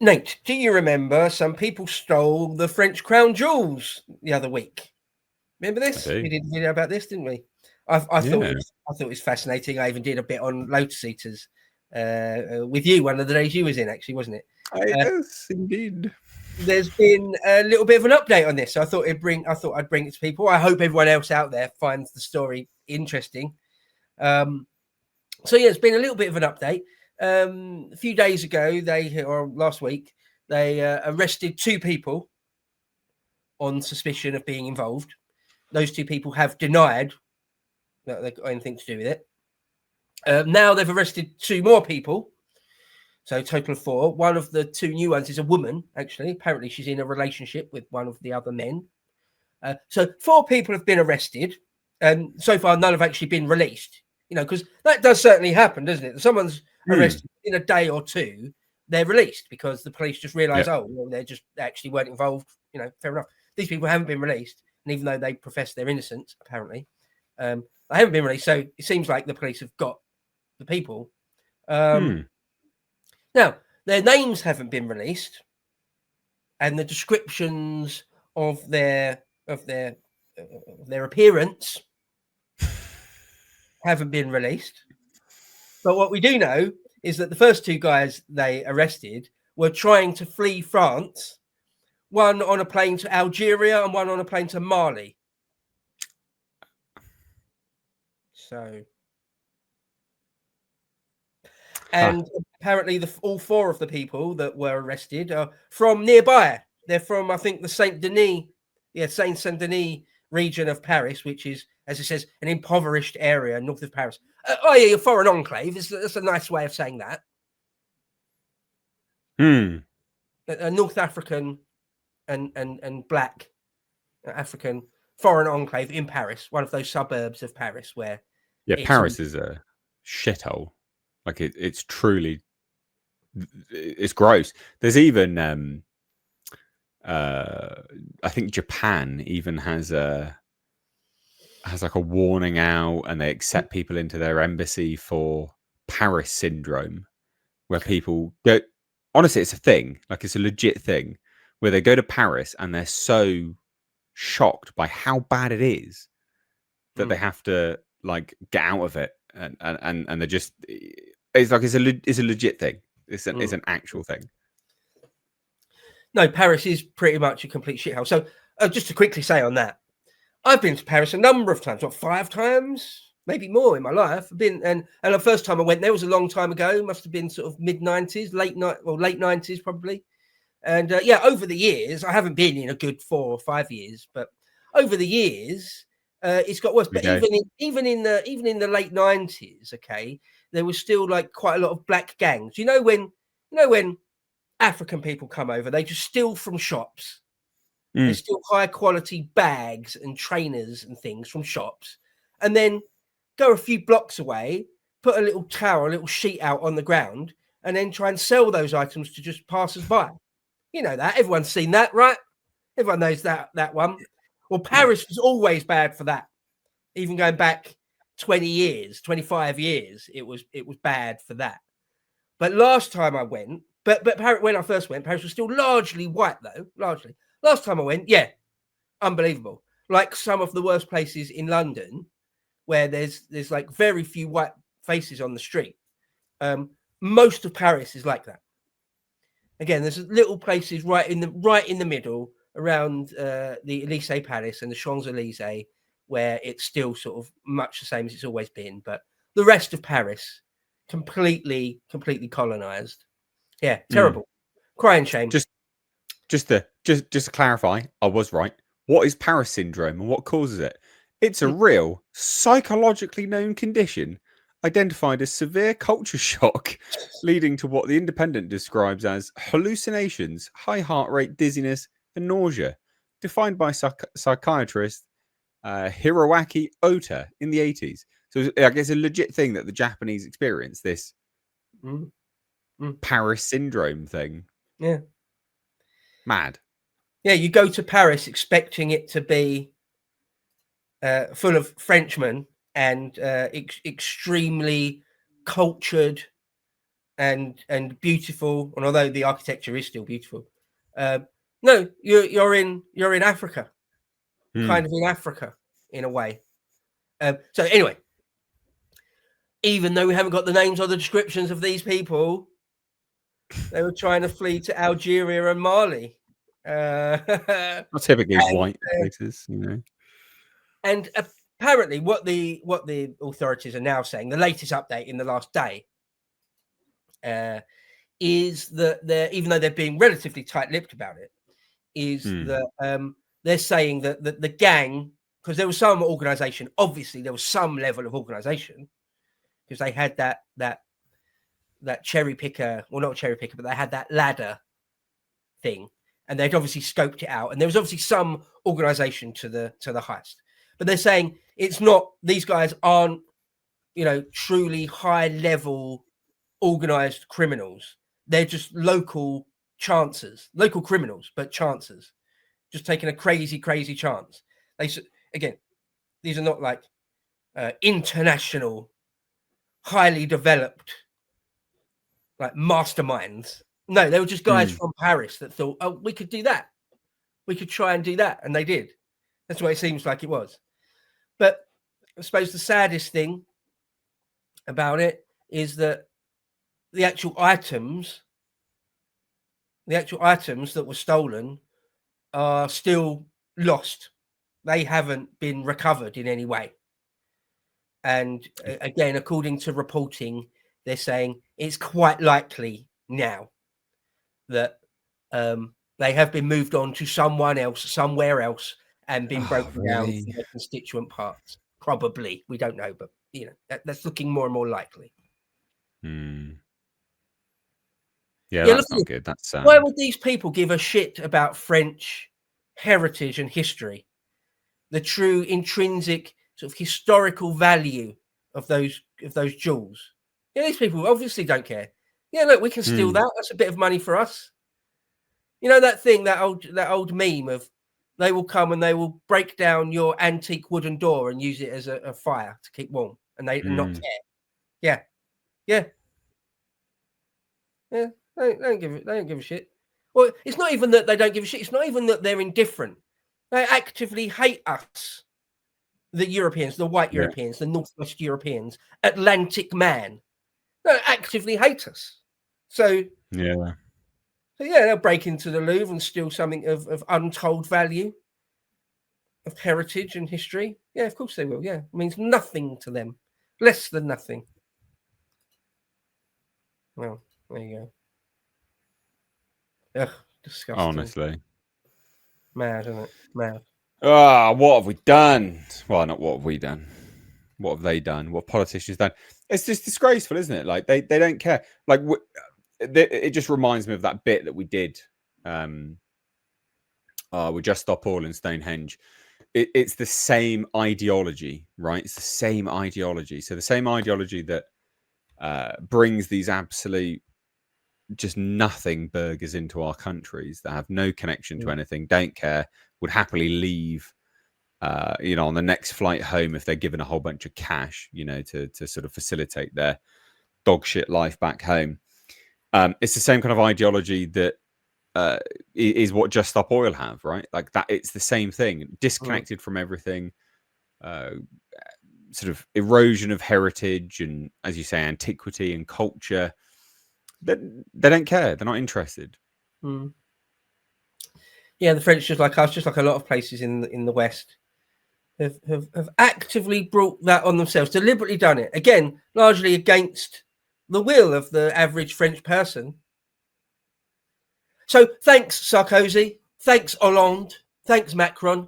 Nate, do you remember some people stole the French crown jewels the other week? Remember I this? do. We did a video about this, didn't we? I thought Yeah. it was fascinating. I even did a bit on Lotus Eaters with you one of the days you was in, actually, wasn't it? Yes, indeed. There's been a little bit of an update on this. So I thought I'd bring it to people. I hope everyone else out there finds the story interesting. So yeah, it's been a little bit of an update. A few days ago, or last week, they arrested 2 people on suspicion of being involved. Those 2 people have denied that they've got anything to do with it. Now they've arrested 2 more people, so a total of 4. One of the 2 new ones is a woman, actually. Apparently, she's in a relationship with one of the other men. So 4 people have been arrested, and so far none have actually been released. You know, because that does certainly happen, doesn't it? Someone's arrested in a day or 2, they're released because the police just realise, oh, well, they actually weren't involved. You know, fair enough. These people haven't been released, and even though they profess their innocence, apparently, they haven't been released. So it seems like the police have got the people. Now, their names haven't been released, and the descriptions of their appearance haven't been released. But what we do know is that the first 2 guys they arrested were trying to flee France, one on a plane to Algeria and one on a plane to Mali. So, and apparently all 4 of the people that were arrested are from nearby. They're from, I think, the Saint Denis region of Paris, which is, as it says, an impoverished area north of Paris. A foreign enclave. That's a nice way of saying that. A North African and black African foreign enclave in Paris, one of those suburbs of Paris where... Yeah, Paris is a shithole. Like it's truly... It's gross. There's even... I think Japan even has like a warning out, and they accept people into their embassy for Paris syndrome, where people go... Honestly, it's a thing. Like, it's a legit thing where they go to Paris and they're so shocked by how bad it is that they have to like get out of it, and they're just... It's like it's a legit thing. It's an actual thing. No, Paris is pretty much a complete shithole. So just to quickly say on that, I've been to Paris a number of times, 5 times, maybe more in my life. I've been, and the first time I went there was a long time ago. Must have been sort of mid-90s, late 90s probably. And yeah, over the years, I haven't been in a good 4 or 5 years, but over the years, it's got worse. But even in the late 90s, okay, there was still like quite a lot of black gangs. You know when African people come over, they just steal from shops. They steal high quality bags and trainers and things from shops, and then go a few blocks away, put a little towel, a little sheet out on the ground, and then try and sell those items to just passers-by. You know that. Everyone's seen that, right? Everyone knows that one. Well, Paris was always bad for that. Even going back 20 years, 25 years, it was bad for that. But last time I went, but when I first went, Paris was still largely white, though. Largely. Last time I went, yeah, unbelievable. Like some of the worst places in London, where there's like very few white faces on the street. Most of Paris is like that. Again, there's little places right in the middle around the Elysee Palace and the Champs-Elysees, where it's still sort of much the same as it's always been. But the rest of Paris, completely colonized. Yeah, terrible. Crying shame. Just to clarify, I was right. What is Paris syndrome and what causes it? It's a real psychologically known condition identified as severe culture shock, leading to what the Independent describes as hallucinations, high heart rate, dizziness, and nausea, defined by psychiatrist Hiroaki Ota in the 80s. So I guess a legit thing that the Japanese experience, this Paris syndrome thing. Yeah. Mad. Yeah, you go to Paris expecting it to be full of Frenchmen and extremely cultured and beautiful, and although the architecture is still beautiful, no, you're in Africa, kind of in Africa in a way. So anyway, even though we haven't got the names or the descriptions of these people, they were trying to flee to Algeria and Mali. Not typically white places, you know. And apparently, what the authorities are now saying, the latest update in the last day, is that even though they're being relatively tight-lipped about it, is that they're saying that the gang, because there was some organization, obviously there was some level of organization, because they had that cherry picker, well, not cherry picker, but they had that ladder thing, and they'd obviously scoped it out, and there was obviously some organization to the heist. But they're saying it's not; these guys aren't, truly high level organized criminals. They're just local chancers, local criminals, but chancers, just taking a crazy chance. Again, these are not like international, highly developed, like masterminds. No, they were just guys from Paris that thought, oh, we could do that. We could try and do that. And they did. That's what it seems like it was. But I suppose the saddest thing about it is that the actual items that were stolen are still lost. They haven't been recovered in any way. And again, according to reporting, they're saying it's quite likely now that they have been moved on to someone else, somewhere else, and been broken down to their constituent parts. Probably, we don't know, but that's looking more and more likely. Yeah, that's not good. That's why would these people give a shit about French heritage and history, the true intrinsic sort of historical value of those jewels? These people obviously don't care. Yeah, look, we can steal that. That's a bit of money for us. That thing, that old meme of they will come and they will break down your antique wooden door and use it as a fire to keep warm, and they not care. Yeah. They don't give a shit. Well, it's not even that they don't give a shit. It's not even that they're indifferent. They actively hate us, the Europeans, the white Europeans, the Northwest Europeans, Atlantic man. They actively hate us. So they'll break into the Louvre and steal something of untold value, of heritage and history. Yeah, of course they will. Yeah, it means nothing to them, less than nothing. Well, there you go. Ugh, disgusting. Honestly. Mad, isn't it? Mad. What have we done? Well, not what have we done. What have they done? What politicians done? It's just disgraceful, isn't it? Like they don't care. Like it just reminds me of that bit that we did. We Just Stop Oil in Stonehenge. It's the same ideology, right? It's the same ideology. So the same ideology that brings these absolute just nothing burgers into our countries that have no connection to anything, don't care, would happily leave on the next flight home if they're given a whole bunch of cash, to sort of facilitate their dog shit life back home. It's the same kind of ideology that is what Just Stop Oil have, right? Like that, it's the same thing, disconnected from everything, sort of erosion of heritage and, as you say, antiquity and culture. They don't care. They're not interested. Yeah, the French, just like us, just like a lot of places in the West, have actively brought that on themselves, deliberately done it. Again, largely against the will of the average French person. So thanks, Sarkozy. Thanks, Hollande. Thanks, Macron.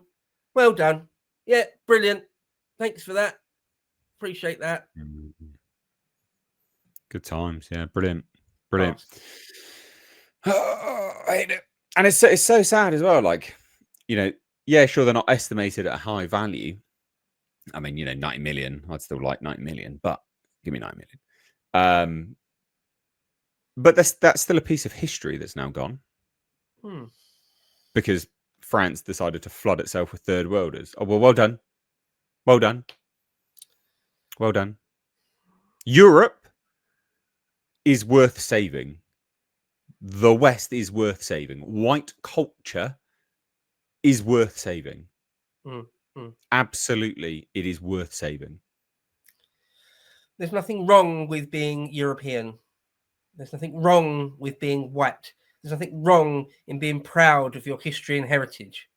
Well done. Yeah, brilliant. Thanks for that. Appreciate that. Good times. Yeah, brilliant. I hate it. And it's so sad as well. Like, sure, they're not estimated at a high value. I mean, 90 million. I'd still like 90 million, but give me 9 million. But that's still a piece of history that's now gone. Because France decided to flood itself with third worlders. Oh, well done. Well done. Europe is worth saving. The West is worth saving. White culture is worth saving. Absolutely, it is worth saving. There's nothing wrong with being European. There's nothing wrong with being white. There's nothing wrong in being proud of your history and heritage.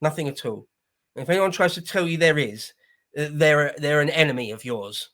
Nothing at all. And if anyone tries to tell you there is, they're an enemy of yours.